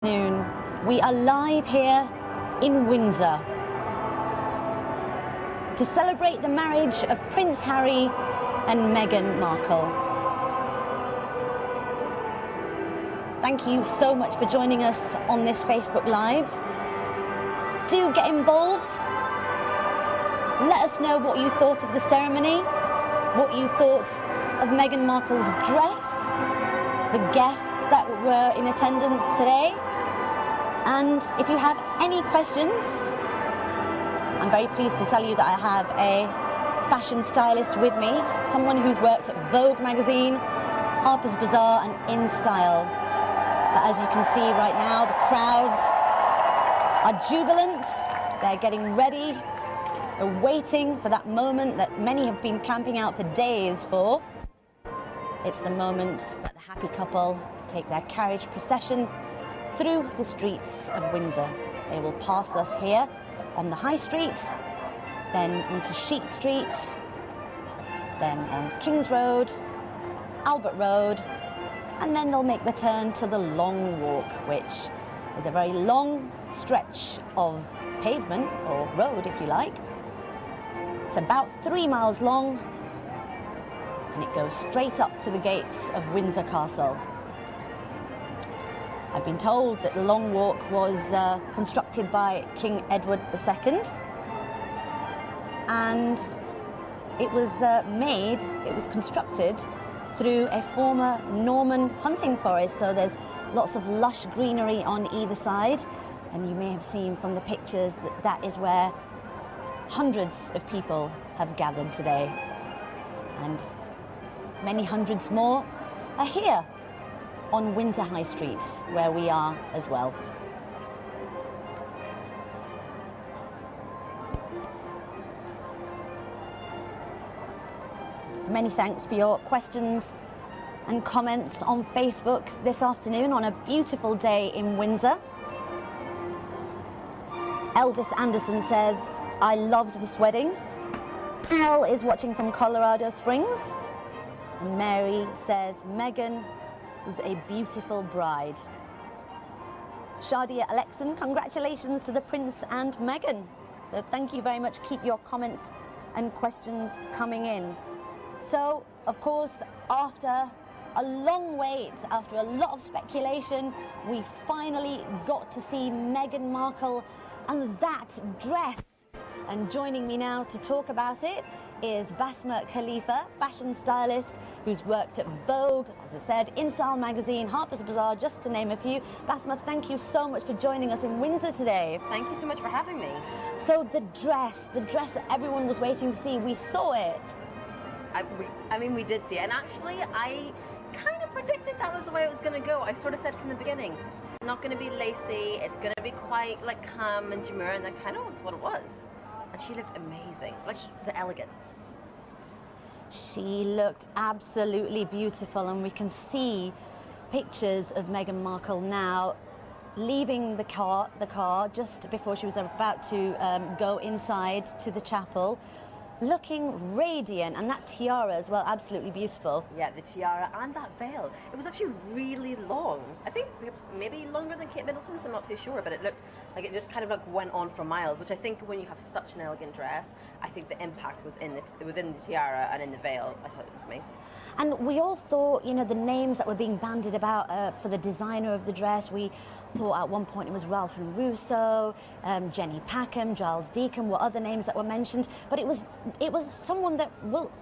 We are live here in Windsor to celebrate the marriage of Prince Harry and Meghan Markle. Thank you so much for joining us on this Facebook Live. Do get involved. Let us know what you thought of the ceremony, what you thought of Meghan Markle's dress, the guests that were in attendance today. And if you have any questions, I'm very pleased to tell you that I have a fashion stylist with me, someone who's worked at Vogue magazine, Harper's Bazaar and InStyle. But as you can see right now, the crowds are jubilant. They're getting ready. They're waiting for that moment that many have been camping out for days for. It's the moment that the happy couple take their carriage procession through the streets of Windsor. They will pass us here on the High Street, then onto Sheet Street, then on King's Road, Albert Road, and then they'll make the turn to the Long Walk, which is a very long stretch of pavement, or road if you like. It's about 3 miles long, and it goes straight up to the gates of Windsor Castle. I've been told that the Long Walk was constructed by King Edward II, and it was constructed through a former Norman hunting forest, so there's lots of lush greenery on either side, and you may have seen from the pictures that that is where hundreds of people have gathered today, and many hundreds more are here on Windsor High Street, where we are as well. Many thanks for your questions and comments on Facebook this afternoon on a beautiful day in Windsor. Elvis Anderson says, I loved this wedding. Al is watching from Colorado Springs. And Mary says, Meghan was a beautiful bride. Shadia Alexan, congratulations to the Prince and Meghan. So thank you very much. Keep your comments and questions coming in. So, of course, after a long wait, after a lot of speculation, we finally got to see Meghan Markle and that dress. And joining me now to talk about it is Basma Khalifa, fashion stylist who's worked at Vogue, as I said, InStyle magazine, Harper's Bazaar, just to name a few. Basma, thank you so much for joining us in Windsor today. Thank you so much for having me. So the dress that everyone was waiting to see, we saw it. I mean, we did see it, and actually, I kind of predicted that was the way it was going to go. I sort of said from the beginning, it's not going to be lacy, it's going to be quite like calm and demure, and that kind of was what it was. And she looked amazing, like the elegance. She looked absolutely beautiful, and we can see pictures of Meghan Markle now leaving the car just before she was about to go inside to the chapel, looking radiant, and that tiara as well, absolutely beautiful. Yeah, the tiara and that veil. It was actually really long. I think maybe longer than Kate Middleton's, I'm not too sure, but it looked like it just kind of like went on for miles, which I think when you have such an elegant dress, I think the impact was within the tiara and in the veil. I thought it was amazing. And we all thought, you know, the names that were being bandied about for the designer of the dress, we thought at one point it was Ralph and Russo, Jenny Packham, Giles Deacon, were other names that were mentioned, but it was someone that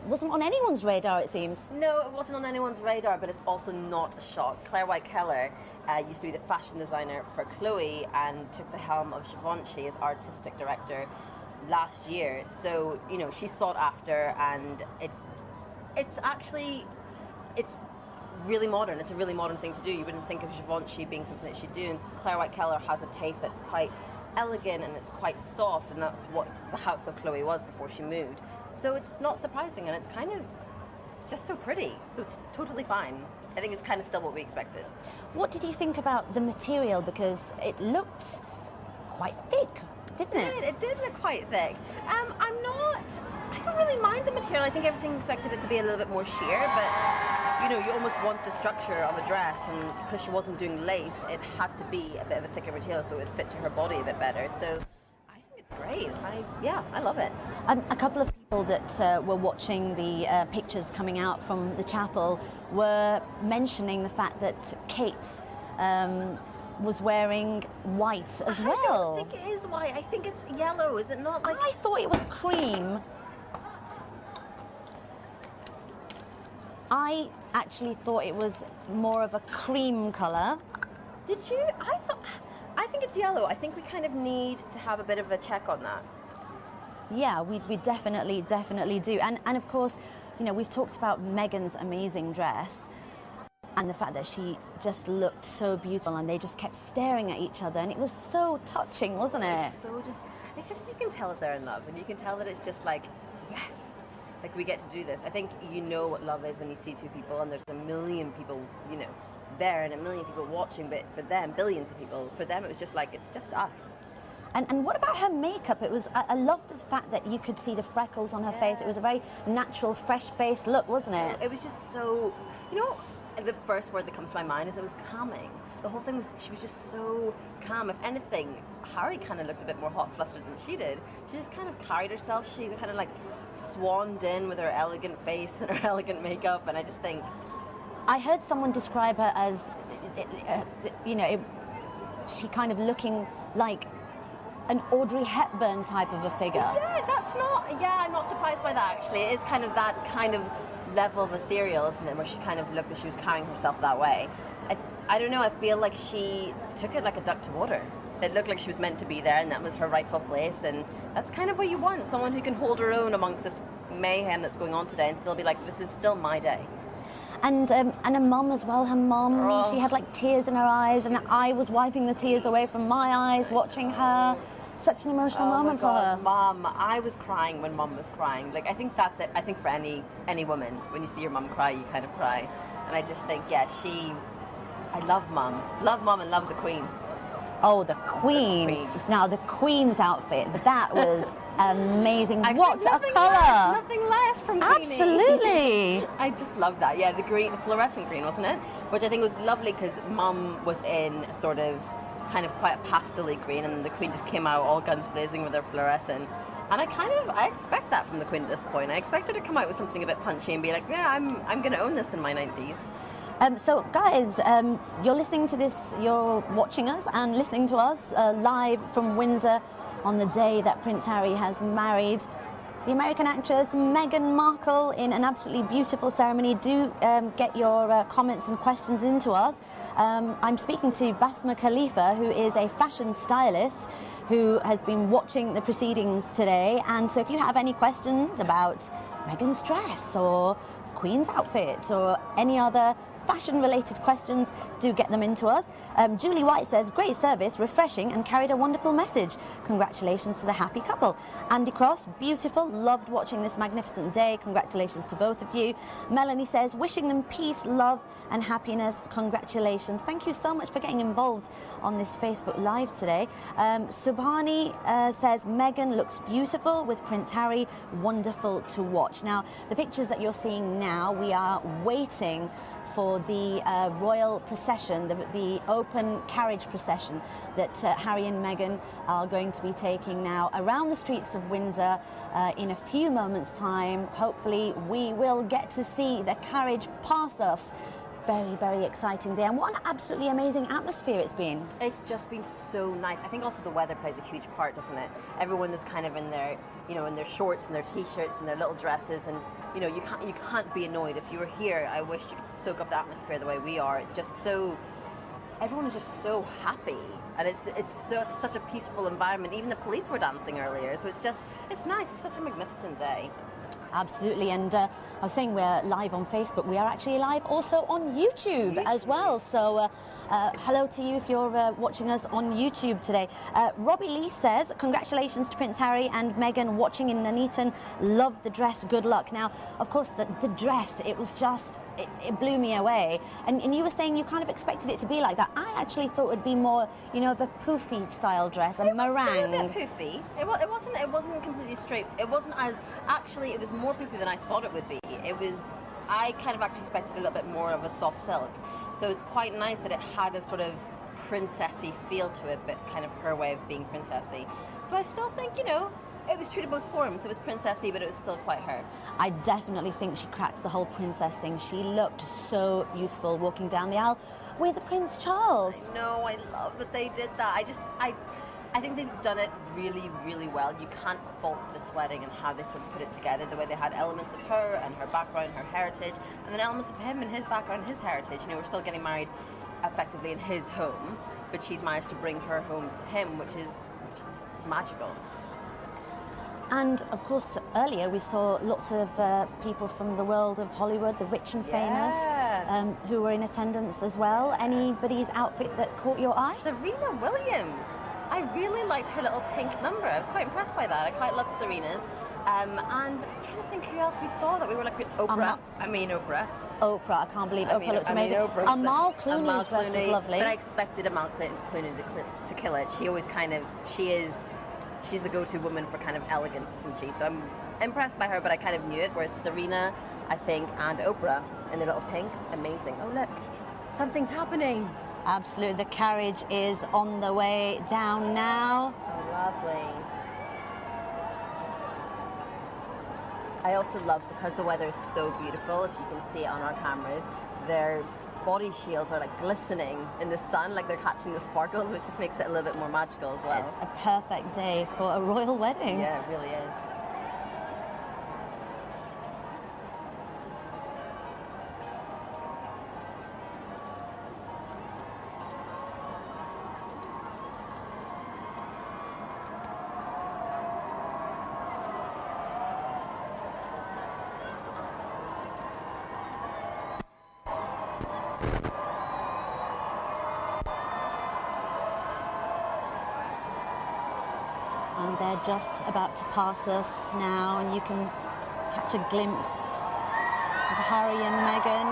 wasn't on anyone's radar, it seems. No, it wasn't on anyone's radar, but it's also not a shock. Claire White-Keller used to be the fashion designer for Chloe and took the helm of Givenchy as artistic director last year. So, you know, she's sought after, and it's really modern. It's a really modern thing to do. You wouldn't think of Givenchy being something that she'd do, and Claire White-Keller has a taste that's quite elegant and it's quite soft, and that's what the house of Chloe was before she moved. So it's not surprising, and it's just so pretty. So it's totally fine. I think it's kind of still what we expected. What did you think about the material? Because it looked quite thick, didn't it? It did look quite thick. I don't really mind the material. I think everything expected it to be a little bit more sheer, but you know, you almost want the structure of a dress, and because she wasn't doing lace, it had to be a bit of a thicker material so it would fit to her body a bit better. So I think it's great. I love it. A couple of people that were watching the pictures coming out from the chapel were mentioning the fact that Kate was wearing white as well. I don't think it is white. I think it's yellow. Is it not like... I thought it was cream. I actually thought it was more of a cream colour. Did you? I think it's yellow. I think we kind of need to have a bit of a check on that. Yeah, we definitely do. And of course, you know, we've talked about Meghan's amazing dress and the fact that she just looked so beautiful, and they just kept staring at each other, and it was so touching, wasn't it? It's just you can tell that they're in love, and you can tell that it's just like, yes, like we get to do this. I think you know what love is when you see two people and there's a million people, you know, there and a million people watching, but for them, billions of people, for them it was just like, it's just us. And what about her makeup? It was, I loved the fact that you could see the freckles on her face. It was a very natural, fresh face look, wasn't it? It was just so, you know, the first word that comes to my mind is it was calming. The whole thing was, she was just so calm. If anything, Harry kind of looked a bit more hot flustered than she did. She just kind of carried herself. She kind of like swanned in with her elegant face and her elegant makeup, and I just think... I heard someone describe her as, you know, she kind of looking like an Audrey Hepburn type of a figure. I'm not surprised by that, actually. It is kind of that kind of level of ethereal, isn't it, where she kind of looked as she was carrying herself that way. I don't know, I feel like she took it like a duck to water. It looked like she was meant to be there, and that was her rightful place, and that's kind of what you want, someone who can hold her own amongst this mayhem that's going on today and still be like, this is still my day. And a mum as well, her mum, she had like tears in her eyes, and I was wiping the tears away from my eyes watching her. Such an emotional moment for her. Mum, I was crying when Mum was crying. Like, I think that's it. I think for any woman, when you see your mum cry, you kind of cry. And I just think, yeah, I love Mum. Love Mum and love the Queen. Oh, the Queen. Now, the Queen's outfit, that was amazing. What a colour. Nothing less from Queenie. Absolutely. I just love that. Yeah, the green, the fluorescent green, wasn't it? Which I think was lovely because Mum was in sort of kind of quite a pastel-y green, and the Queen just came out all guns blazing with her fluorescent. And I expect that from the Queen at this point. I expect her to come out with something a bit punchy and be like, yeah, I'm going to own this in my 90s. So guys, you're listening to this, you're watching us and listening to us live from Windsor on the day that Prince Harry has married the American actress Meghan Markle in an absolutely beautiful ceremony. Do get your comments and questions into us. I'm speaking to Basma Khalifa, who is a fashion stylist who has been watching the proceedings today. And so if you have any questions about Meghan's dress or Queen's outfit or any other fashion-related questions, do get them into us. Julie White says, great service, refreshing, and carried a wonderful message. Congratulations to the happy couple. Andy Cross, beautiful, loved watching this magnificent day. Congratulations to both of you. Melanie says, wishing them peace, love, and happiness. Congratulations. Thank you so much for getting involved on this Facebook Live today. Subhani says, Meghan looks beautiful with Prince Harry. Wonderful to watch. Now, the pictures that you're seeing now, we are waiting for the royal procession, the open carriage procession that Harry and Meghan are going to be taking now around the streets of Windsor in a few moments' time. Hopefully we will get to see the carriage pass us. Very, very exciting day, and what an absolutely amazing atmosphere it's been. It's just been so nice. I think also the weather plays a huge part, doesn't it? Everyone is kind of in their, you know, in their shorts and their t-shirts and their little dresses, and you know, you can't be annoyed. If you were here, I wish you could soak up the atmosphere the way we are. It's just so, everyone is just so happy, and it's such a peaceful environment. Even the police were dancing earlier, so it's nice. It's such a magnificent day. Absolutely, and I was saying we're live on Facebook. We are actually live also on YouTube as well. So hello to you if you're watching us on YouTube today. Robbie Lee says, congratulations to Prince Harry and Meghan watching in Nuneaton. Love the dress, good luck. Now, of course, the dress, it was just, it blew me away. And you were saying you kind of expected it to be like that. I actually thought it would be more, you know, of a poofy style dress, a meringue. It was a bit poofy. It wasn't completely straight. It wasn't as, actually, it was more poofy than I thought it would be. It was I kind of actually expected a little bit more of a soft silk. So it's quite nice that it had a sort of princessy feel to it, but kind of her way of being princessy. So I still think, you know, it was true to both forms. It was princessy, but it was still quite her. I definitely think she cracked the whole princess thing. She looked so beautiful walking down the aisle with Prince Charles. No, I love that they did that. I think they've done it really, really well. You can't fault this wedding and how they sort of put it together, the way they had elements of her and her background, her heritage, and then elements of him and his background, his heritage. You know, we're still getting married effectively in his home, but she's managed to bring her home to him, which is magical. And of course, earlier we saw lots of people from the world of Hollywood, the rich and famous, who were in attendance as well. Anybody's outfit that caught your eye? Serena Williams. I really liked her little pink number. I was quite impressed by that. I quite loved Serena's. And I'm trying to think who else we saw that we were like with Oprah. Oprah, I can't believe Oprah looked amazing. Oprah's Amal Clooney's dress was lovely. But I expected Amal Clooney to kill it. She always kind of, she's the go-to woman for kind of elegance, isn't she? So I'm impressed by her, but I kind of knew it. Whereas Serena, I think, and Oprah in the little pink, amazing. Oh look, something's happening. Absolutely, the carriage is on the way down now. Oh, lovely. I also love, because the weather is so beautiful, if you can see it on our cameras, their body shields are like glistening in the sun, like they're catching the sparkles, which just makes it a little bit more magical as well. It's a perfect day for a royal wedding. Yeah, it really is. And they're just about to pass us now, and you can catch a glimpse of Harry and Meghan.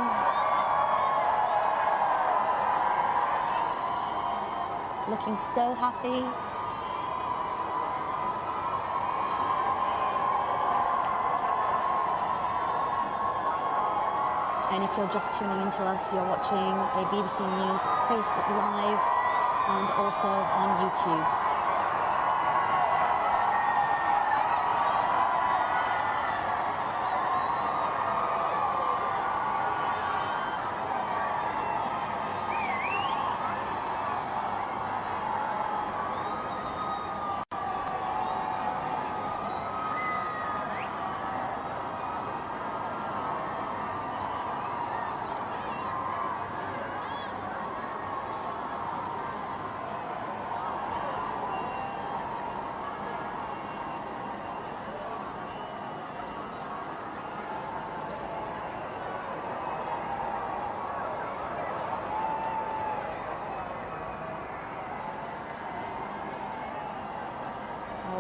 Looking so happy. And if you're just tuning into us, you're watching a BBC News Facebook Live and also on YouTube.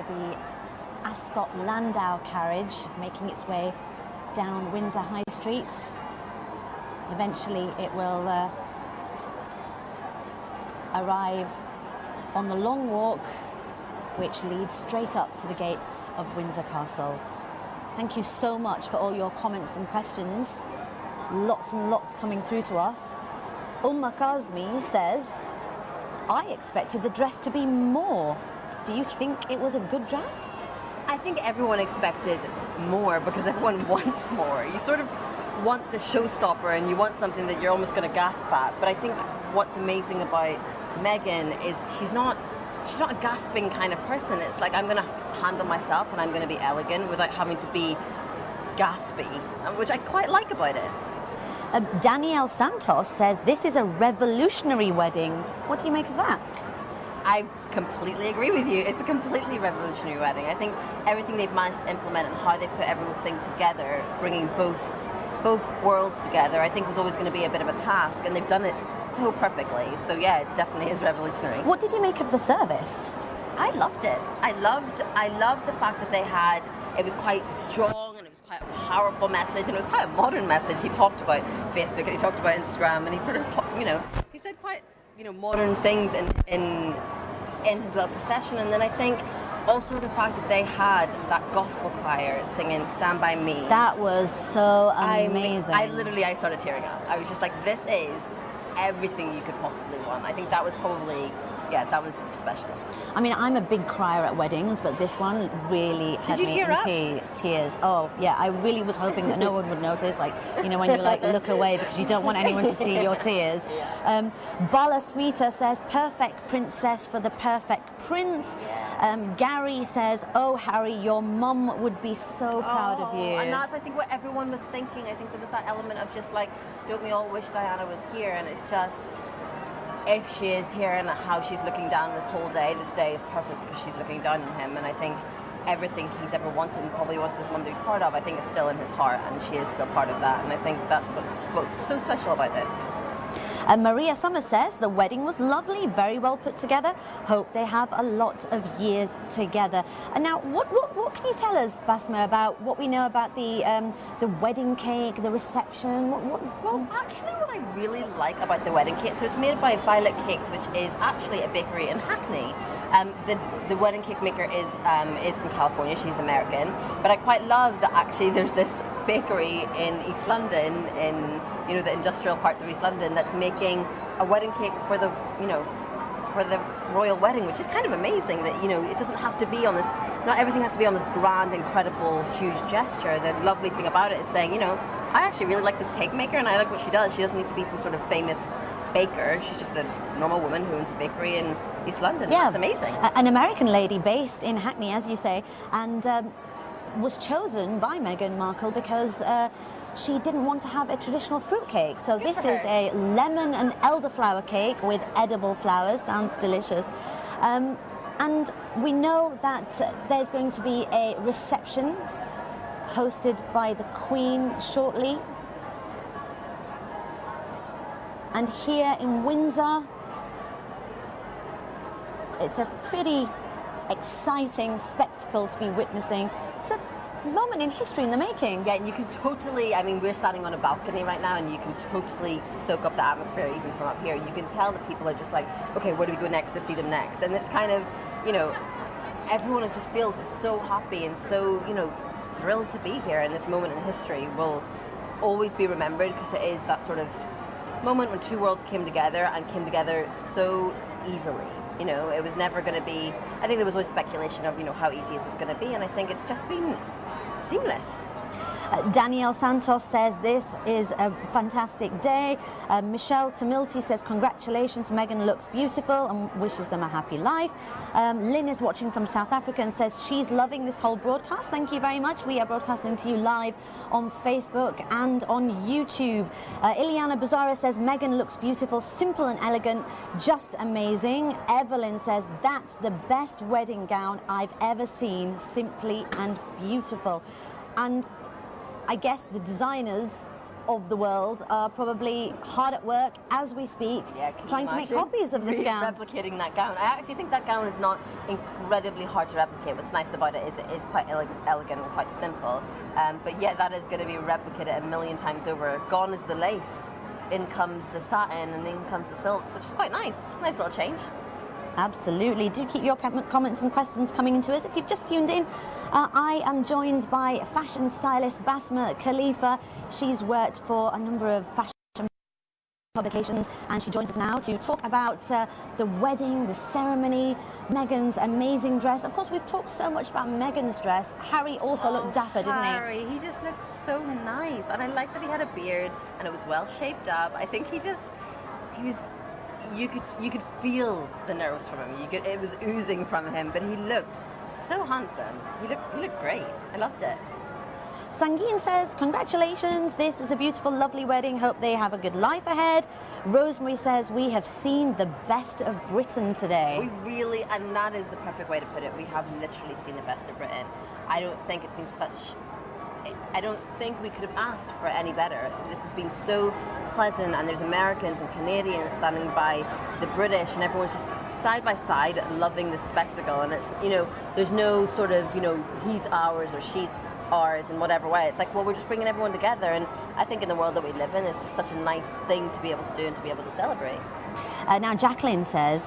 The Ascot Landau carriage making its way down Windsor High Street. Eventually it will arrive on the long walk which leads straight up to the gates of Windsor Castle. Thank you so much for all your comments and questions. Lots and lots coming through to us. Kazmi says, I expected the dress to be more. Do you think it was a good dress? I think everyone expected more because everyone wants more. You sort of want the showstopper and you want something that you're almost going to gasp at. But I think what's amazing about Meghan is she's not a gasping kind of person. It's like, I'm going to handle myself and I'm going to be elegant without having to be gaspy, which I quite like about it. Danielle Santos says this is a revolutionary wedding. What do you make of that? I completely agree with you. It's a completely revolutionary wedding. I think everything they've managed to implement and how they put everything together, bringing both worlds together, I think was always going to be a bit of a task, and they've done it so perfectly. So yeah, it definitely is revolutionary. What did you make of the service? I loved it. I loved the fact that they had, it was quite strong and it was quite a powerful message, and it was quite a modern message. He talked about Facebook and he talked about Instagram, and he sort of he said quite modern things in his little procession. And then I think Also, the fact that they had that gospel choir singing "Stand by Me." That was so amazing. I started tearing up. I was just like, this is everything you could possibly want. I think that was probably, that was special. I mean, I'm a big crier at weddings, but this one really had me in tears. Oh, yeah, I really was hoping that no one would notice, like, you know, when you like look away because you don't want anyone to see your tears. Bala Smita says, perfect princess for the perfect prince. Gary says, oh, Harry, your mum would be so proud of you. And that's, I think, what everyone was thinking. I think there was that element of just like, don't we all wish Diana was here? And it's just, if she is here and how she's looking down this whole day, this day is perfect because she's looking down on him. And I think everything he's ever wanted and probably wanted his mum to be part of, I think is still in his heart, and she is still part of that. And I think that's what's so special about this. Maria Summers says, the wedding was lovely, very well put together. Hope they have a lot of years together. And now, what can you tell us, Basma, about what we know about the wedding cake, the reception? Well, actually, what I really like about the wedding cake, so it's made by Violet Cakes, which is actually a bakery in Hackney. The wedding cake maker is from California. She's American, but I quite love that actually there's this bakery in East London, in the industrial parts of East London, that's making a wedding cake for the royal wedding, which is kind of amazing. That it doesn't have to be on this. Not everything has to be on this grand, incredible, huge gesture. The lovely thing about it is saying, I actually really like this cake maker, and I like what she does. She doesn't need to be some sort of famous baker. She's just a normal woman who owns a bakery in East London. Yeah, that's amazing. An American lady based in Hackney, as you say, and was chosen by Meghan Markle because she didn't want to have a traditional fruit cake. So this is a lemon and elderflower cake with edible flowers. Sounds delicious. And we know that there's going to be a reception hosted by the Queen shortly. And here in Windsor, it's a pretty exciting spectacle to be witnessing. It's a moment in history in the making. Yeah, and you can totally, we're standing on a balcony right now, and you can totally soak up the atmosphere even from up here. You can tell that people are just like, okay, where do we go next to see them next? And it's kind of, everyone just feels so happy and so, thrilled to be here. And this moment in history will always be remembered because it is that sort of moment when two worlds came together and came together so easily. It was never going to be, I think there was always speculation of, how easy is this going to be, and I think it's just been seamless. Danielle Santos says this is a fantastic day. Michelle Tamilti says congratulations, Meghan looks beautiful, and wishes them a happy life. Lynn is watching from South Africa and says she's loving this whole broadcast. Thank you very much. We are broadcasting to you live on Facebook and on YouTube. Ileana Bazara says Meghan looks beautiful, simple and elegant, just amazing. Evelyn says that's the best wedding gown I've ever seen, simply and beautiful. And I guess the designers of the world are probably hard at work as we speak, trying to make copies of this gown. Replicating that gown. I actually think that gown is not incredibly hard to replicate. What's nice about it is it is quite elegant and quite simple. But yeah, that is going to be replicated a million times over. Gone is the lace, in comes the satin, and in comes the silks, which is quite nice. Nice little change. Absolutely. Do keep your comments and questions coming into us. If you've just tuned in, I am joined by fashion stylist Basma Khalifa. She's worked for a number of fashion publications, and she joins us now to talk about the wedding, the ceremony, Meghan's amazing dress. Of course, we've talked so much about Meghan's dress. Harry also looked dapper, didn't he? Harry, he just looked so nice, and I like that he had a beard and it was well shaped up. I think he was. You could feel the nerves from him. It was oozing from him, but he looked so handsome. He looked great. I loved it. Sangeen says, congratulations, this is a beautiful, lovely wedding. Hope they have a good life ahead. Rosemary says, we have seen the best of Britain today. We really, and that is the perfect way to put it. We have literally seen the best of Britain. I don't think it's been I don't think we could have asked for any better. This has been so pleasant, and there's Americans and Canadians standing by the British, and everyone's just side by side loving the spectacle. And it's, there's no sort of, he's ours or she's ours in whatever way. It's like, well, we're just bringing everyone together, and I think in the world that we live in, it's just such a nice thing to be able to do and to be able to celebrate. Now, Jacqueline says,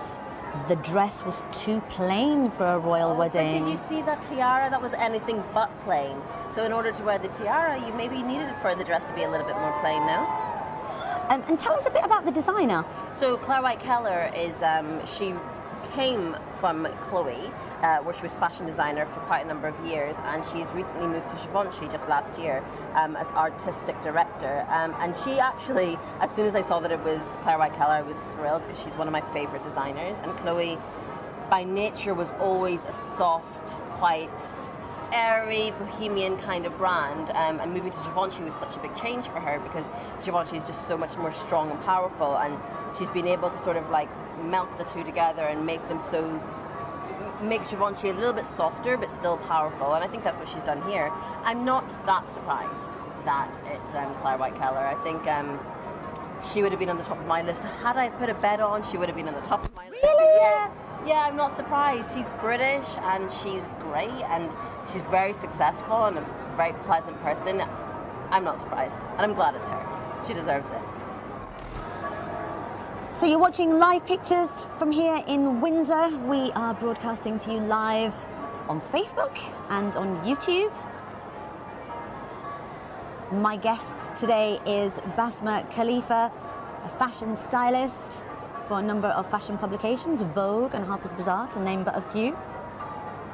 the dress was too plain for a royal wedding. But did you see that tiara? That was anything but plain. So in order to wear the tiara, you maybe needed for the dress to be a little bit more plain now. And tell us a bit about the designer. So Claire White Keller is, she came from Chloe, where she was fashion designer for quite a number of years, and she's recently moved to Givenchy just last year as artistic director. And she actually, as soon as I saw that it was Claire White Keller, I was thrilled because she's one of my favorite designers. And Chloe, by nature, was always a soft, quite airy, bohemian kind of brand, and moving to Givenchy was such a big change for her because Givenchy is just so much more strong and powerful, and she's been able to sort of like melt the two together and make Givenchy a little bit softer but still powerful, and I think that's what she's done here. I'm not that surprised that it's Claire White Keller. I think she would have been on the top of my list. Had I put a bet on, she would have been on the top of my list. Really? Yeah, I'm not surprised. She's British and she's great and she's very successful and a very pleasant person. I'm not surprised, and I'm glad it's her. She deserves it. So you're watching live pictures from here in Windsor. We are broadcasting to you live on Facebook and on YouTube. My guest today is Basma Khalifa, a fashion stylist for a number of fashion publications, Vogue and Harper's Bazaar, to name but a few.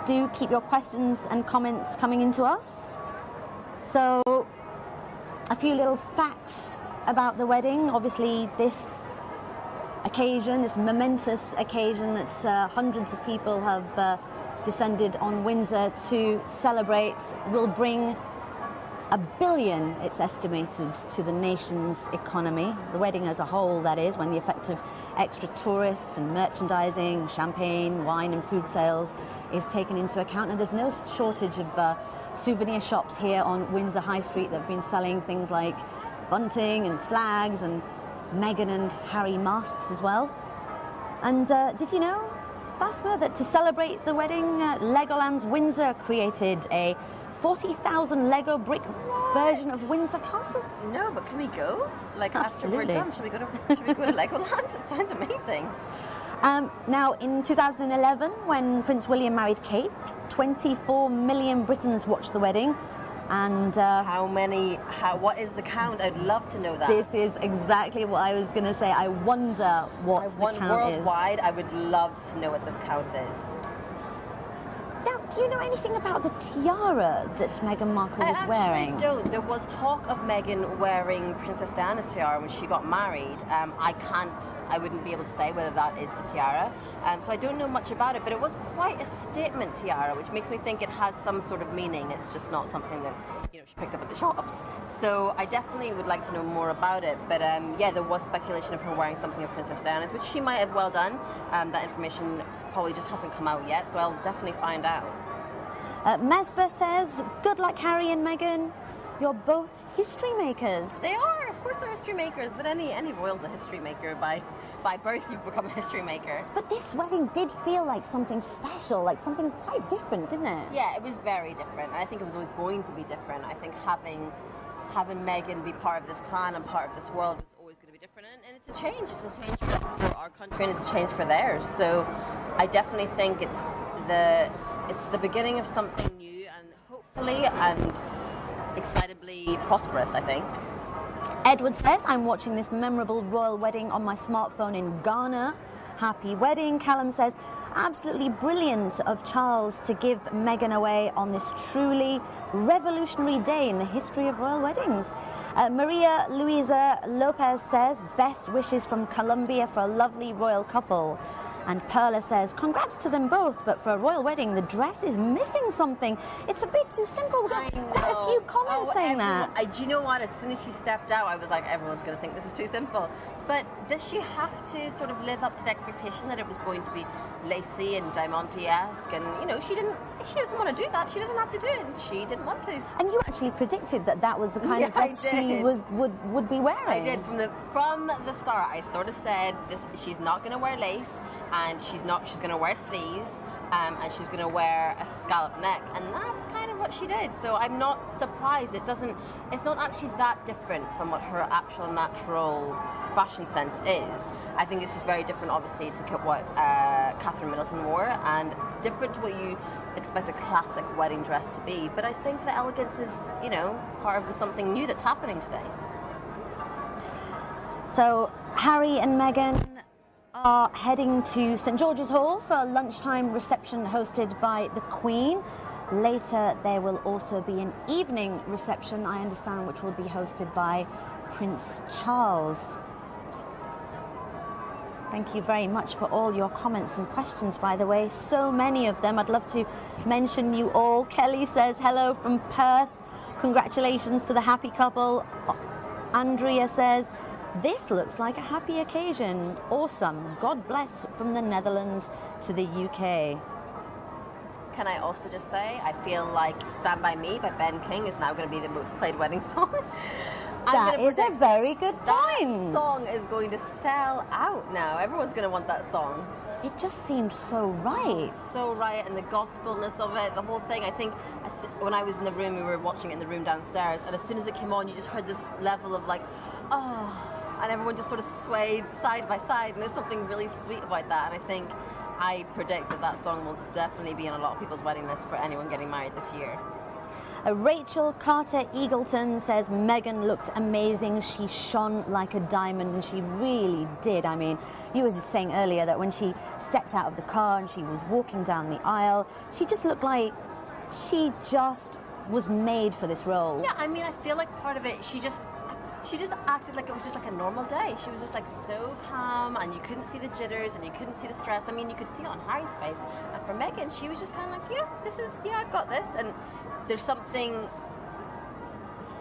Do keep your questions and comments coming into us. So, a few little facts about the wedding. Obviously, this occasion, this momentous occasion that hundreds of people have descended on Windsor to celebrate, will bring $1 billion, it's estimated, to the nation's economy. The wedding as a whole, that is, when the effect of extra tourists and merchandising, champagne, wine and food sales is taken into account. And there's no shortage of souvenir shops here on Windsor High Street that have been selling things like bunting and flags and Meghan and Harry masks as well. And did you know, Basma, that to celebrate the wedding, Legoland's Windsor created a 40,000 Lego brick version of Windsor Castle? No, but can we go? Like, Absolutely. after we're done, should we go to Legoland? It sounds amazing. Now, in 2011, when Prince William married Kate, 24 million Britons watched the wedding. And what is the count? I'd love to know that. This is exactly what I was going to say. I wonder what the count is. Worldwide, I would love to know what this count is. Now, do you know anything about the tiara that Meghan Markle was wearing? I don't. There was talk of Meghan wearing Princess Diana's tiara when she got married. I wouldn't be able to say whether that is the tiara. So I don't know much about it, but it was quite a statement tiara, which makes me think it has some sort of meaning. It's just not something that, she picked up at the shops. So I definitely would like to know more about it. But there was speculation of her wearing something of Princess Diana's, which she might have well done. That information probably just hasn't come out yet, so I'll definitely find out. Mesba says, good luck, Harry and Meghan. You're both history makers. They are, of course they're history makers, but any royal's a history maker. By birth you've become a history maker. But this wedding did feel like something special, like something quite different, didn't it? Yeah, it was very different. I think it was always going to be different. I think having Meghan be part of this clan and part of this world was always going to be different, and it's a change. It's a change for our country, and it's a change for theirs. So I definitely think it's the beginning of something new, and hopefully and excitably prosperous, I think. Edward says, I'm watching this memorable royal wedding on my smartphone in Ghana. Happy wedding. Callum says, absolutely brilliant of Charles to give Meghan away on this truly revolutionary day in the history of royal weddings. Maria Luisa Lopez says, best wishes from Colombia for a lovely royal couple. And Perla says, congrats to them both, but for a royal wedding, the dress is missing something. It's a bit too simple. We got quite a few comments saying that. Do you know what? As soon as she stepped out, I was like, everyone's going to think this is too simple. But does she have to sort of live up to the expectation that it was going to be lacy and diamante-esque? And, she doesn't want to do that. She doesn't have to do it, and she didn't want to. And you actually predicted that was the kind of dress she would be wearing. I did. From the start, I sort of said, she's not going to wear lace, and she's going to wear sleeves, and she's going to wear a scallop neck, and that's kind of what she did. So I'm not surprised. It's not actually that different from what her actual natural fashion sense is. I think it's just very different, obviously, to what Catherine Middleton wore, and different to what you expect a classic wedding dress to be. But I think the elegance is, part of something new that's happening today. So Harry and Meghan are heading to St George's Hall for a lunchtime reception hosted by the Queen. Later there will also be an evening reception, I understand, which will be hosted by Prince Charles. Thank you very much for all your comments and questions, by the way. So many of them. I'd love to mention you all. Kelly says hello from Perth. Congratulations to the happy couple. Andrea says, this looks like a happy occasion. Awesome. God bless from the Netherlands to the UK. Can I also just say, I feel like Stand By Me by Ben King is now going to be the most played wedding song. That is a very good point. That song is going to sell out now. Everyone's going to want that song. It just seemed so right. So right, and the gospelness of it, the whole thing. I think when I was in the room, we were watching it in the room downstairs, and as soon as it came on, you just heard this level of like, oh, and everyone just sort of swayed side by side, and there's something really sweet about that. And I predict that song will definitely be on a lot of people's wedding list for anyone getting married this year. Rachel Carter Eagleton says Meghan looked amazing. She shone like a diamond, and she really did. I mean, you were just saying earlier that when she stepped out of the car and she was walking down the aisle, she just looked like she just was made for this role. Yeah, I mean, I feel like part of it, she just acted like it was just like a normal day. She was just like so calm, and you couldn't see the jitters and you couldn't see the stress. I mean, you could see it on Harry's face. And for Meghan, she was just kind of like, I've got this. And there's something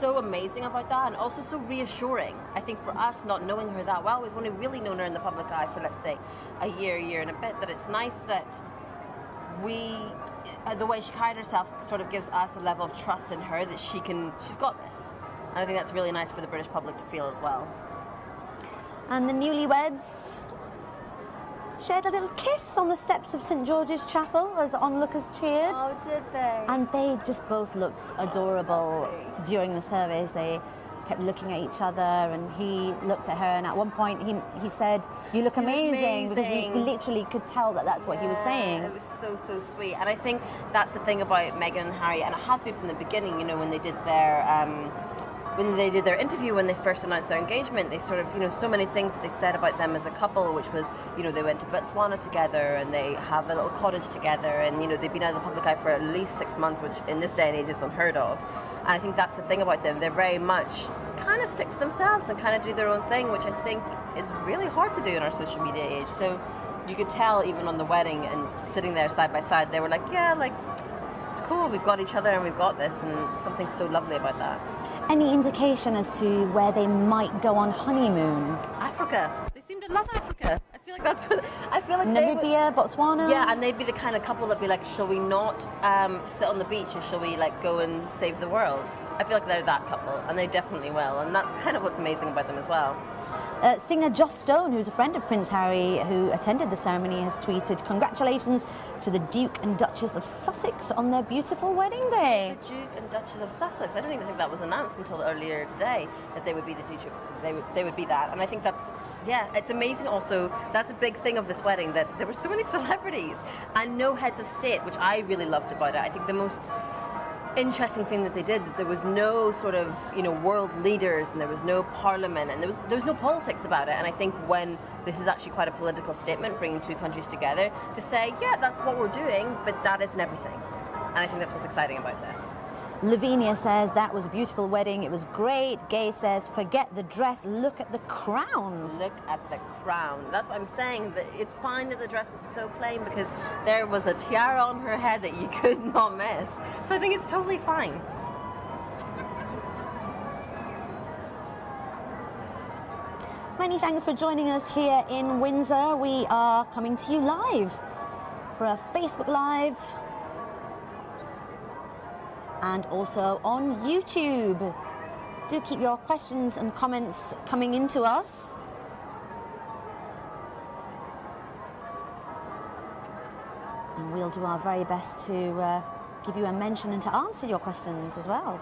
so amazing about that, and also so reassuring. I think for us, not knowing her that well, we've only really known her in the public eye for, let's say, a year and a bit, that it's nice that the way she carried herself sort of gives us a level of trust in her that she's got this. And I think that's really nice for the British public to feel as well. And the newlyweds shared a little kiss on the steps of St George's Chapel as onlookers cheered. Oh, did they? And they just both looked adorable during the service. They kept looking at each other, and he looked at her, and at one point he said, "You look amazing," because you literally could tell that that's what he was saying. It was so sweet. And I think that's the thing about Meghan and Harry, and it has been from the beginning, when they did their interview, when they first announced their engagement, they sort of, so many things that they said about them as a couple, which was, they went to Botswana together, and they have a little cottage together, and, they've been out of the public eye for at least 6 months, which in this day and age is unheard of. And I think that's the thing about them. They're very much kind of stick to themselves and kind of do their own thing, which I think is really hard to do in our social media age. So you could tell even on the wedding and sitting there side by side, they were like, it's cool, we've got each other and we've got this, and something so lovely about that. Any indication as to where they might go on honeymoon? Africa. They seem to love Africa. I feel like that's what Namibia, Botswana. Yeah, and they'd be the kind of couple that'd be like, shall we not sit on the beach, or shall we go and save the world? I feel like they're that couple, and they definitely will, and that's kind of what's amazing about them as well. Singer Joss Stone, who's a friend of Prince Harry, who attended the ceremony, has tweeted, "Congratulations to the Duke and Duchess of Sussex on their beautiful wedding day." The Duke and Duchess of Sussex. I don't even think that was announced until earlier today, that they would be the Duke. They would be that, and I think it's amazing. Also, that's a big thing of this wedding, that there were so many celebrities and no heads of state, which I really loved about it. I think the most interesting thing that they did, that there was no sort of world leaders, and there was no parliament, and there was no politics about it. And I think when this is actually quite a political statement, bringing two countries together to say, that's what we're doing, but that isn't everything. And I think that's what's exciting about this. Lavinia says that was a beautiful wedding, it was great. Gay says, forget the dress, look at the crown. Look at the crown. That's what I'm saying, that it's fine that the dress was so plain, because there was a tiara on her head that you could not miss. So I think it's totally fine. Many thanks for joining us here in Windsor. We are coming to you live for a Facebook Live, and also on YouTube. Do keep your questions and comments coming into us. And we'll do our very best to give you a mention and to answer your questions as well.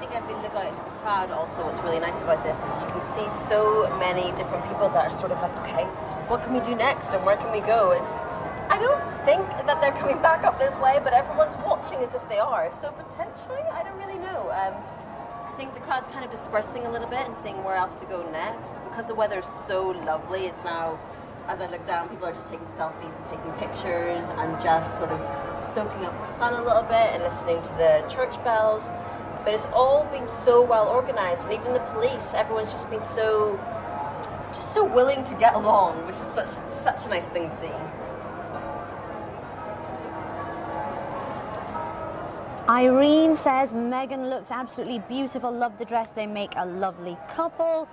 think as we look out into the crowd also, what's really nice about this is you can see so many different people that are sort of like, okay, what can we do next and where can we go? I don't think that they're coming back up this way, but everyone's watching as if they are. So potentially, I don't really know. I think the crowd's kind of dispersing a little bit and seeing where else to go next. But because the weather's so lovely, it's now, as I look down, people are just taking selfies and taking pictures and just sort of soaking up the sun a little bit and listening to the church bells. But it's all been so well organised, and even the police, everyone's just been so willing to get along, which is such a nice thing to see. Irene says Meghan looked absolutely beautiful, loved the dress, they make a lovely couple.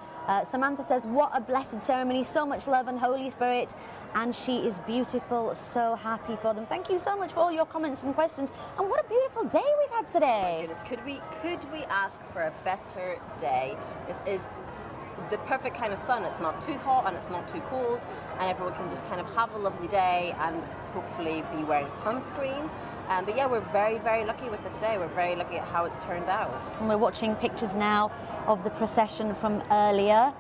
Samantha says, what a blessed ceremony, so much love and Holy Spirit, and she is beautiful, so happy for them. Thank you so much for all your comments and questions, and what a beautiful day we've had today. Oh my goodness, could we ask for a better day? This is the perfect kind of sun. It's not too hot and it's not too cold, and everyone can just kind of have a lovely day and hopefully be wearing sunscreen. But yeah, we're very, very lucky with this day. We're very lucky at how it's turned out. And we're watching pictures now of the procession from earlier.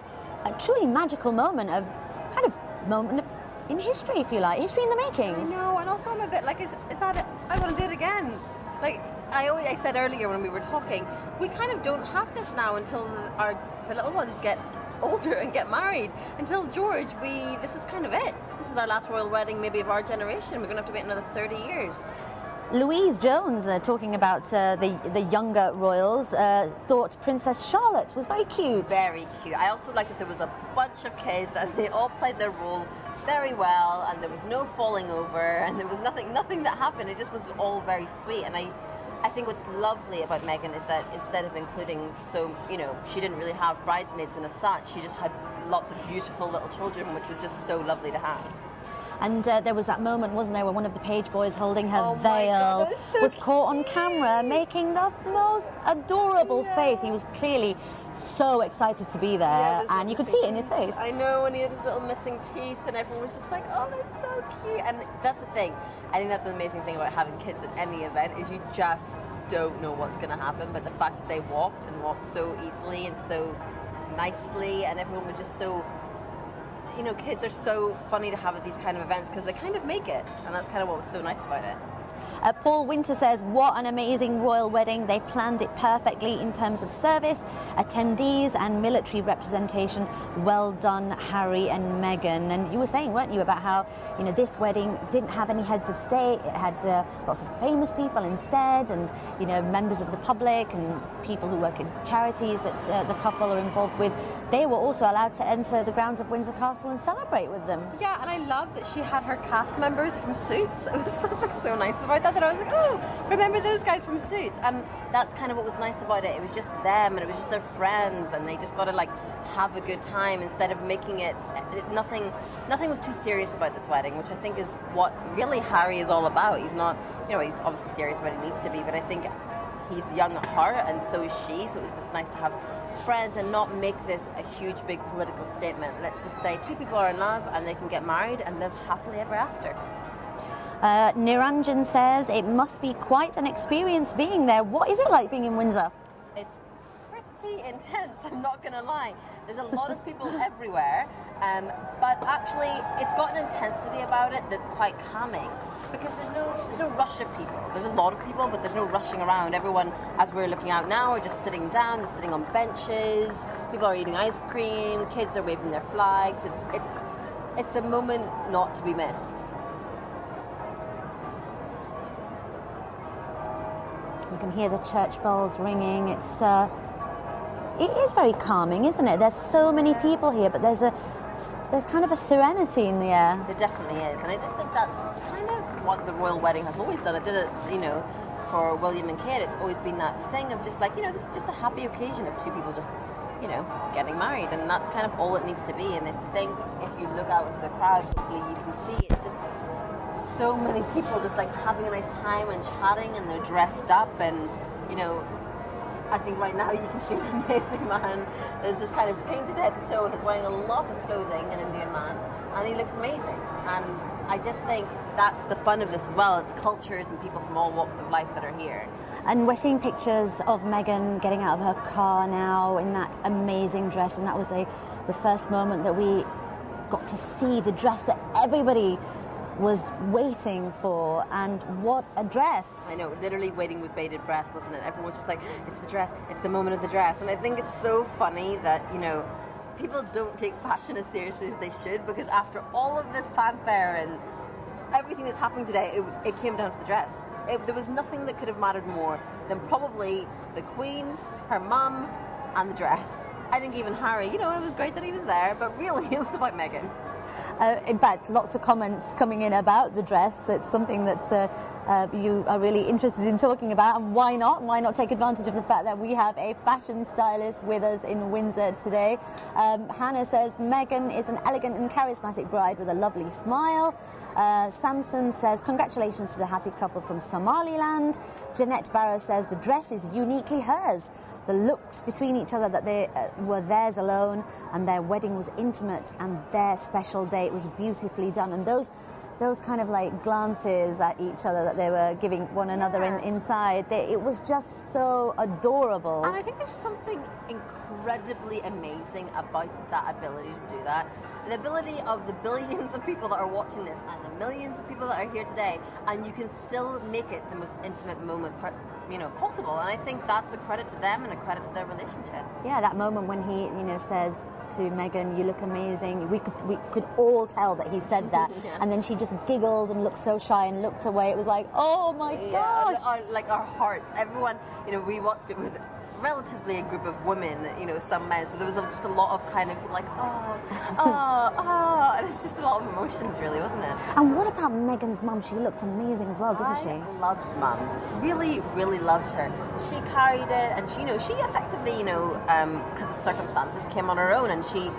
A truly magical moment, a kind of moment in history, if you like. History in the making. I know, and also I'm a bit like, is that it? I want to do it again. Like I said earlier when we were talking, we kind of don't have this now until the little ones get older and get married. Until George, this is kind of it. This is our last royal wedding, maybe of our generation. We're going to have to wait another 30 years. Louise Jones, talking about the younger royals, thought Princess Charlotte was very cute. Very cute. I also liked that there was a bunch of kids and they all played their role very well, and there was no falling over, and there was nothing that happened. It just was all very sweet. And I think what's lovely about Meghan is that instead of including she didn't really have bridesmaids and as such, she just had lots of beautiful little children, which was just so lovely to have. And there was that moment, wasn't there, where one of the page boys holding her God, veil was so caught on camera making the most adorable face. He was clearly so excited to be there, and you could see it in his face. I know, and he had his little missing teeth, and everyone was just like, oh, that's so cute. And that's the thing. I think that's an amazing thing about having kids at any event, is you just don't know what's going to happen. But the fact that they walked so easily and so nicely, and everyone was just so... kids are so funny to have at these kind of events because they kind of make it, and that's kind of what was so nice about it. Paul Winter says, what an amazing royal wedding. They planned it perfectly in terms of service, attendees and military representation. Well done, Harry and Meghan. And you were saying, weren't you, about how this wedding didn't have any heads of state. It had lots of famous people instead, and members of the public and people who work in charities that the couple are involved with. They were also allowed to enter the grounds of Windsor Castle and celebrate with them. Yeah, and I love that she had her cast members from Suits. It was something so nice about that I was like, oh, remember those guys from Suits? And that's kind of what was nice about it. It was just them, and it was just their friends, and they just got to have a good time instead of making it. Nothing was too serious about this wedding, which I think is what really Harry is all about. He's not, he's obviously serious when he needs to be, but I think he's young at heart, and so is she. So it was just nice to have friends and not make this a huge, big political statement. Let's just say two people are in love and they can get married and live happily ever after. Niranjan says, it must be quite an experience being there. What is it like being in Windsor? It's pretty intense, I'm not going to lie. There's a lot of people everywhere, but actually it's got an intensity about it that's quite calming, because there's no rush of people. There's a lot of people, but there's no rushing around. Everyone, as we're looking out now, are just sitting down, just sitting on benches. People are eating ice cream, kids are waving their flags. It's a moment not to be missed. You can hear the church bells ringing. It is very calming, isn't it? There's so many people here, but there's kind of a serenity in the air. There definitely is, and I just think that's kind of what the royal wedding has always done. It did it, for William and Kate. It's always been that thing of just this is just a happy occasion of two people just, getting married, and that's kind of all it needs to be. And I think if you look out into the crowd, hopefully you can see it's just so many people just having a nice time and chatting, and they're dressed up, and I think right now you can see an amazing man that's just kind of painted head to toe and is wearing a lot of clothing, an Indian man, and he looks amazing. And I just think that's the fun of this as well. It's cultures and people from all walks of life that are here. And we're seeing pictures of Meghan getting out of her car now in that amazing dress, and that was the first moment that we got to see the dress that everybody was waiting for. And what a dress. I know, literally waiting with bated breath, wasn't it? Everyone was just like, it's the dress, it's the moment of the dress. And I think it's so funny that, you know, people don't take fashion as seriously as they should, because after all of this fanfare and everything that's happening today, it came down to the dress. There was nothing that could have mattered more than probably the Queen, her mum, and the dress. I think even Harry, you know, it was great that he was there, but really it was about Meghan. In fact, lots of comments coming in about the dress. It's something that you are really interested in talking about, and why not? Why not take advantage of the fact that we have a fashion stylist with us in Windsor today? Hannah says, Meghan is an elegant and charismatic bride with a lovely smile. Samson says, congratulations to the happy couple from Somaliland. Jeanette Barrow says, the dress is uniquely hers. The looks between each other, that they were theirs alone, and their wedding was intimate, and their special day, it was beautifully done. And those kind of like glances at each other that they were giving one another inside, it was just so adorable. And I think there's something incredibly amazing about that ability to do that. The ability of the billions of people that are watching this and the millions of people that are here today, and you can still make it the most intimate moment possible. And I think that's a credit to them and a credit to their relationship. Yeah, that moment when he, says to Meghan, "You look amazing." We could all tell that he said that, and then she just giggled and looked so shy and looked away. It was like, oh my gosh! Like our hearts. Everyone, we watched it with relatively a group of women, some men. So there was just a lot of kind of like, and it's just a lot of emotions, really, wasn't it? And what about Meghan's mum? She looked amazing as well, didn't she? I loved Mum. Really, really loved her. She carried it, and she effectively, because of circumstances, came on her own, and she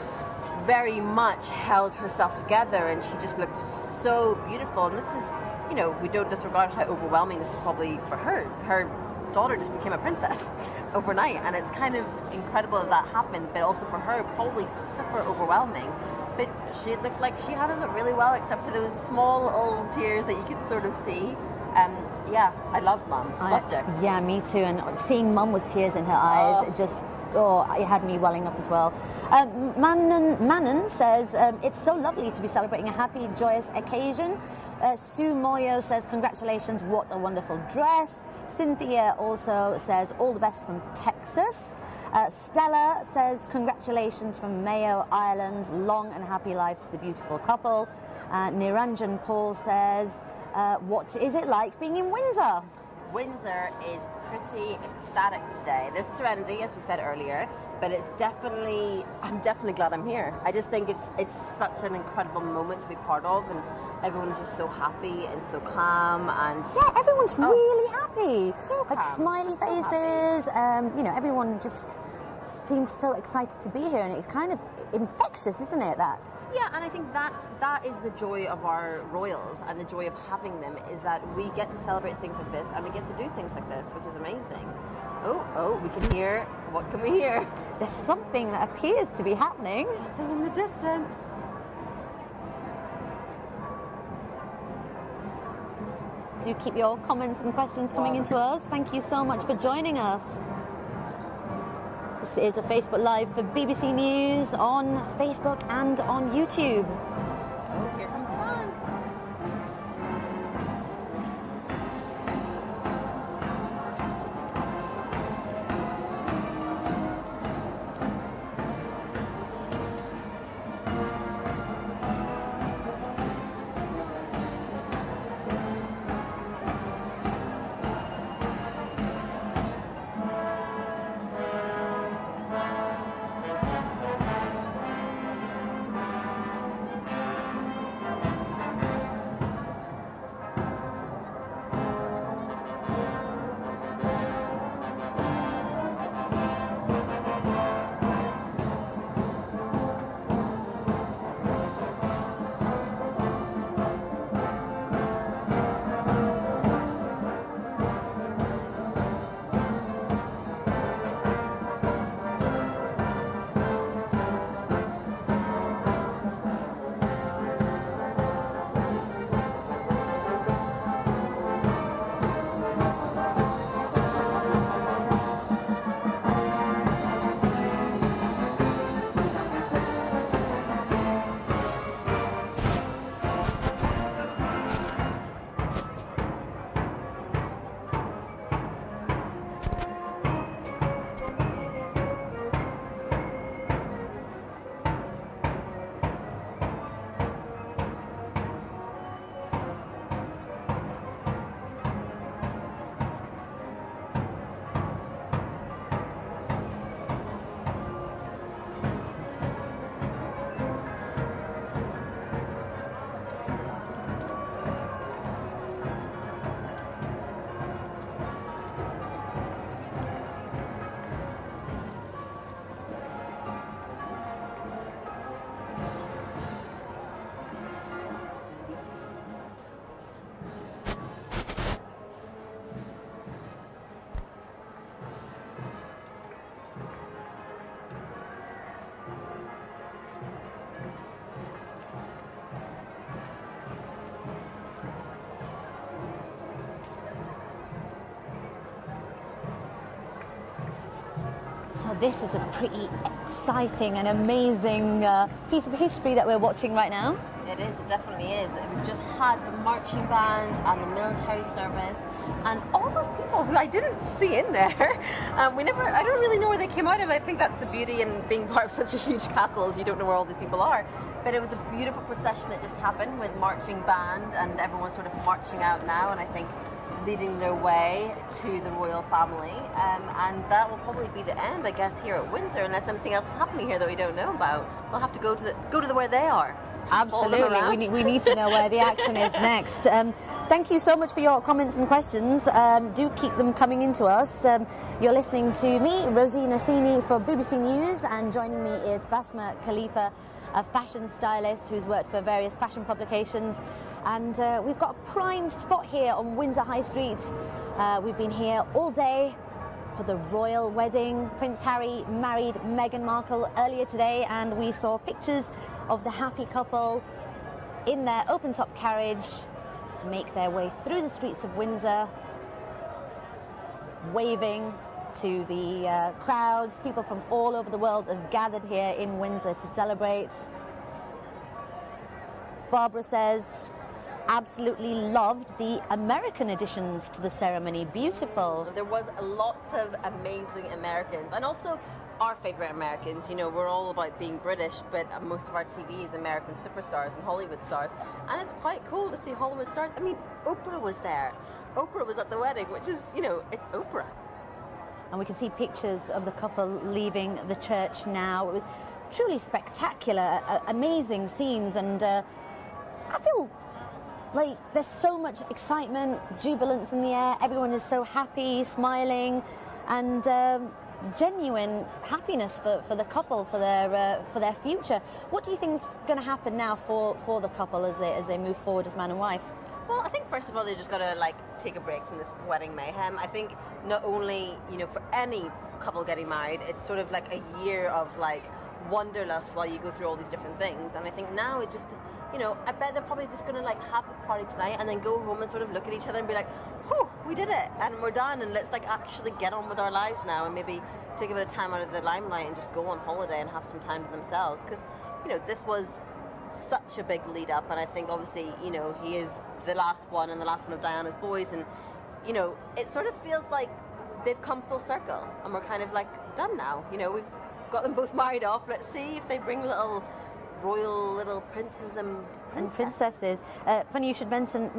very much held herself together, and she just looked so beautiful. And this is, we don't disregard how overwhelming this is probably for her. Her daughter just became a princess overnight, and it's kind of incredible that happened, but also for her probably super overwhelming. But she looked like she handled it really well, except for those small little tears that you could sort of see. Yeah, I loved Mum. Loved her. Yeah, me too. And seeing Mum with tears in her eyes, it had me welling up as well. Manon says, it's so lovely to be celebrating a happy, joyous occasion. Sue Moyo says, congratulations, what a wonderful dress. Cynthia also says, all the best from Texas. Stella says, congratulations from Mayo, Ireland. Long and happy life to the beautiful couple. Niranjan Paul says, what is it like being in Windsor? Windsor is pretty ecstatic today. There's serenity, as we said earlier, but I'm definitely glad I'm here. I just think it's such an incredible moment to be part of, and everyone is just so happy and so calm, and everyone's really happy. So like calm. Smiley faces. Everyone just seems so excited to be here, and it's kind of infectious, isn't it? Yeah, and I think that is the joy of our royals, and the joy of having them is that we get to celebrate things like this, and we get to do things like this, which is amazing. Oh, we can hear. What can we hear? There's something that appears to be happening. Something in the distance. Do keep your comments and questions coming into us. Thank you so much for joining us. This is a Facebook Live for BBC News on Facebook and on YouTube. Oh, here comes fun. So this is a pretty exciting and amazing piece of history that we're watching right now. It is, it definitely is. We've just had the marching bands and the military service and all those people who I didn't see in there. I don't really know where they came out of. I think that's the beauty in being part of such a huge castle, is you don't know where all these people are. But it was a beautiful procession that just happened with marching band, and everyone's sort of marching out now, and I think leading their way to the royal family. And that will probably be the end, I guess, here at Windsor, unless anything else is happening here that we don't know about. We'll have to go to where they are. Absolutely, we need to know where the action is next. Thank you so much for your comments and questions. Do keep them coming into us. You're listening to me, Rosina Sini, for BBC News, and joining me is Basma Khalifa, a fashion stylist who's worked for various fashion publications. And we've got a prime spot here on Windsor High Street. We've been here all day for the royal wedding. Prince Harry married Meghan Markle earlier today, and we saw pictures of the happy couple in their open-top carriage make their way through the streets of Windsor, waving to the crowds. People from all over the world have gathered here in Windsor to celebrate. Barbara says absolutely loved the American additions to the ceremony. Beautiful. There was lots of amazing Americans, and also our favourite Americans. You know, we're all about being British, but most of our TV is American superstars and Hollywood stars, and it's quite cool to see Hollywood stars. I mean, Oprah was there. Oprah was at the wedding, which is, you know, it's Oprah. And we can see pictures of the couple leaving the church now. It was truly spectacular, amazing scenes, and I feel like there's so much excitement, jubilance in the air. Everyone is so happy, smiling, and genuine happiness for the couple, for their future. What do you think is going to happen now for the couple as they move forward as man and wife? Well, I think first of all they just got to take a break from this wedding mayhem. I think not only, you know, for any couple getting married, it's sort of like a year of wanderlust while you go through all these different things. And I think now it just, you know, I bet they're probably just going to have this party tonight and then go home and sort of look at each other and be like, whew, we did it and we're done, and let's actually get on with our lives now and maybe take a bit of time out of the limelight and just go on holiday and have some time to themselves. Because, you know, this was such a big lead up, and I think obviously, you know, he is the last one and the last one of Diana's boys, and, you know, it sort of feels like they've come full circle and we're kind of done now. You know, we've got them both married off. Let's see if they bring little royal little princes and princesses. Funny you should mention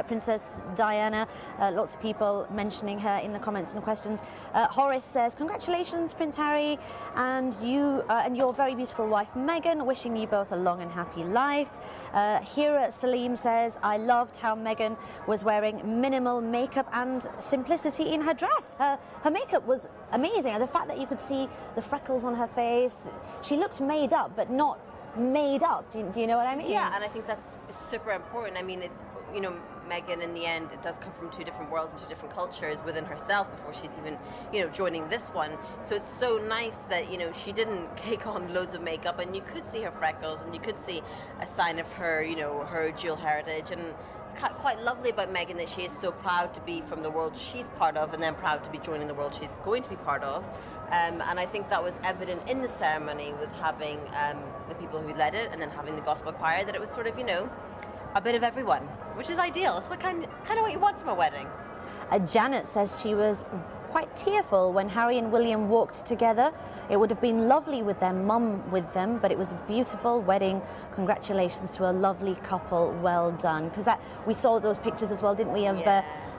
Princess Diana. Lots of people mentioning her in the comments and questions. Horace says, congratulations, Prince Harry, and you and your very beautiful wife Meghan. Wishing you both a long and happy life. Hira Salim says, I loved how Meghan was wearing minimal makeup and simplicity in her dress. Her makeup was amazing. The fact that you could see the freckles on her face, she looked made up, but not made up. Do you know what I mean? Yeah, and I think that's super important. I mean, it's, you know, Meghan in the end, it does come from two different worlds and two different cultures within herself before she's even, you know, joining this one. So it's so nice that, you know, she didn't cake on loads of makeup, and you could see her freckles and you could see a sign of her, you know, her dual heritage. And it's quite lovely about Meghan that she is so proud to be from the world she's part of, and then proud to be joining the world she's going to be part of. And I think that was evident in the ceremony with having the people who led it and then having the gospel choir, that it was sort of, you know, a bit of everyone, which is ideal. It's kind of what you want from a wedding. Janet says she was quite tearful when Harry and William walked together. It would have been lovely with their mum with them, but it was a beautiful wedding. Congratulations to a lovely couple. Well done. Because we saw those pictures as well, didn't we, of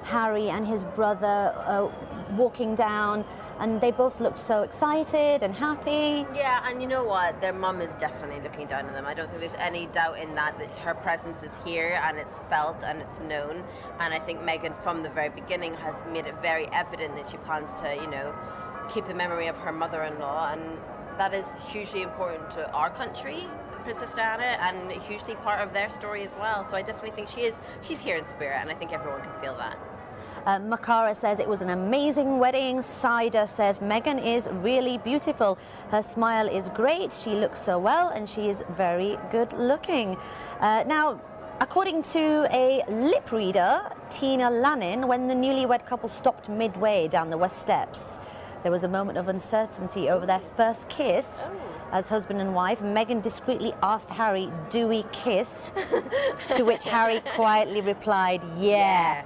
Harry and his brother walking down, and they both looked so excited and happy. Yeah, and you know what? Their mum is definitely looking down on them. I don't think there's any doubt in that her presence is here and it's felt and it's known. And I think Meghan from the very beginning has made it very evident that she plans to, you know, keep the memory of her mother-in-law, and that is hugely important to our country, Princess Diana, and hugely part of their story as well. So I definitely think she's here in spirit, and I think everyone can feel that. Makara says it was an amazing wedding. Saida says Meghan is really beautiful. Her smile is great. She looks so well, and she is very good looking. Now, according to a lip reader, Tina Lannin, when the newlywed couple stopped midway down the West Steps, there was a moment of uncertainty over their first kiss as husband and wife. Meghan discreetly asked Harry, "Do we kiss?" To which Harry quietly replied, "Yeah."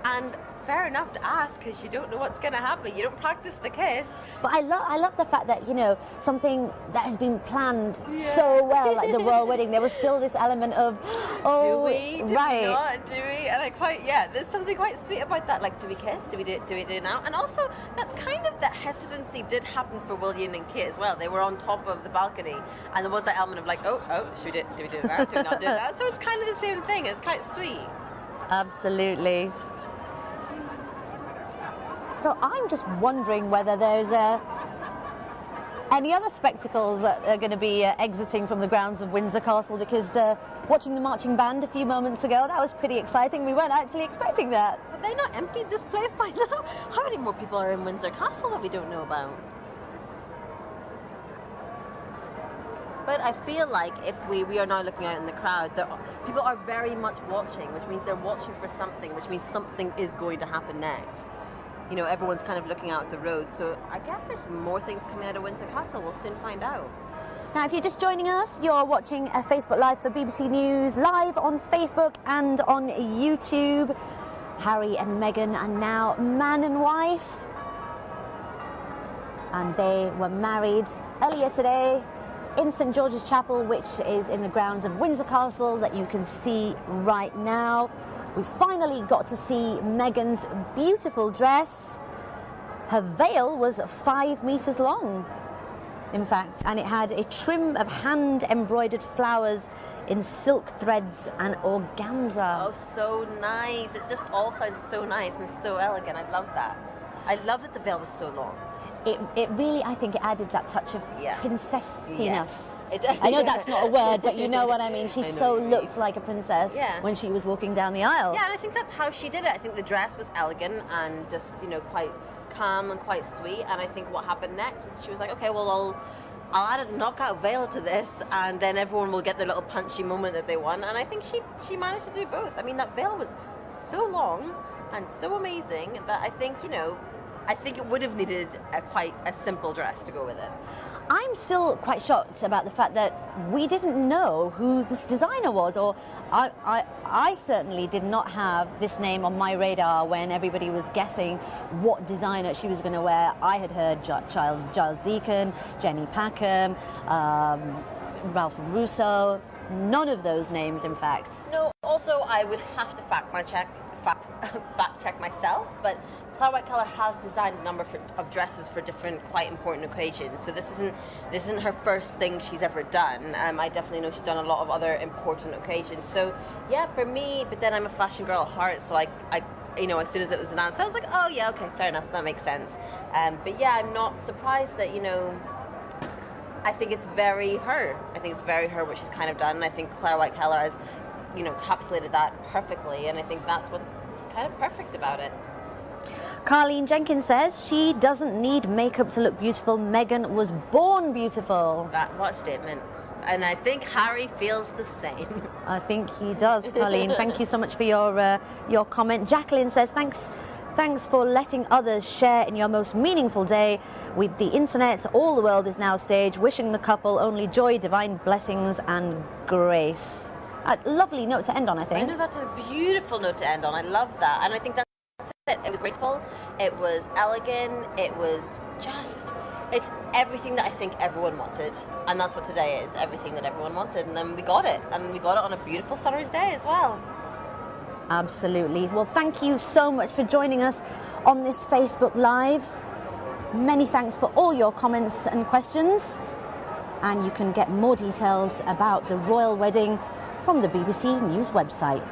And fair enough to ask, because you don't know what's going to happen. You don't practice the kiss. But I love the fact that, you know, something that has been planned so well, like the royal wedding, there was still this element of, oh, do we? Do right. we not? Do we? And there's something quite sweet about that. Like, do we kiss? Do we do it now? And also, that's kind of, that hesitancy did happen for William and Kate as well. They were on top of the balcony, and there was that element of like, oh, should we do we do it now? Do we not do that? So it's kind of the same thing. It's quite sweet. Absolutely. So I'm just wondering whether there's any other spectacles that are going to be exiting from the grounds of Windsor Castle, because watching the marching band a few moments ago, that was pretty exciting. We weren't actually expecting that. Have they not emptied this place by now? How many more people are in Windsor Castle that we don't know about? But I feel like if we are now looking out in the crowd, people are very much watching, which means they're watching for something, which means something is going to happen next. You know, everyone's kind of looking out at the road, so I guess there's more things coming out of Windsor Castle. We'll soon find out. Now, if you're just joining us, you're watching a Facebook Live for BBC News, live on Facebook and on YouTube. Harry and Meghan are now man and wife, and they were married earlier today in St George's Chapel, which is in the grounds of Windsor Castle, that you can see right now. We finally got to see Meghan's beautiful dress. Her veil was 5 meters long, in fact, and it had a trim of hand-embroidered flowers in silk threads and organza. Oh, so nice. It just all sounds so nice and so elegant. I love that. I love that the veil was so long. It really, I think, it added that touch of princessiness. Yeah. I know that's not a word, but you know what I mean. She so looked like a princess when she was walking down the aisle. Yeah, and I think that's how she did it. I think the dress was elegant and just, you know, quite calm and quite sweet. And I think what happened next was she was like, okay, well, I'll add a knockout veil to this, and then everyone will get their little punchy moment that they want. And I think she managed to do both. I mean, that veil was so long and so amazing that I think, you know, I think it would have needed quite a simple dress to go with it. I'm still quite shocked about the fact that we didn't know who this designer was, or I certainly did not have this name on my radar when everybody was guessing what designer she was going to wear. I had heard Giles Deacon, Jenny Packham, Ralph Russo. None of those names, in fact. No, also I would have to fact check myself, but Claire White Keller has designed a number of dresses for different quite important occasions, so this isn't her first thing she's ever done. I definitely know she's done a lot of other important occasions. So yeah, for me, but then I'm a fashion girl at heart, so I you know, as soon as it was announced, I was like, oh yeah, okay, fair enough, that makes sense. But yeah, I'm not surprised that, you know, I think it's very her. I think it's very her what she's kind of done, and I think Claire White Keller has, you know, encapsulated that perfectly, and I think that's what's kind of perfect about it. Carlene Jenkins says she doesn't need makeup to look beautiful. Meghan was born beautiful. What a statement. And I think Harry feels the same. I think he does, Carlene. Thank you so much for your comment. Jacqueline says, thanks for letting others share in your most meaningful day. With the internet, all the world is now stage. Wishing the couple only joy, divine blessings and grace. A lovely note to end on, I think. I know, that's a beautiful note to end on. I love that. And I think that's it. It was graceful, it was elegant, it was just, it's everything that I think everyone wanted. And that's what today is, everything that everyone wanted. And then we got it. And we got it on a beautiful summer's day as well. Absolutely. Well, thank you so much for joining us on this Facebook Live. Many thanks for all your comments and questions. And you can get more details about the royal wedding from the BBC News website.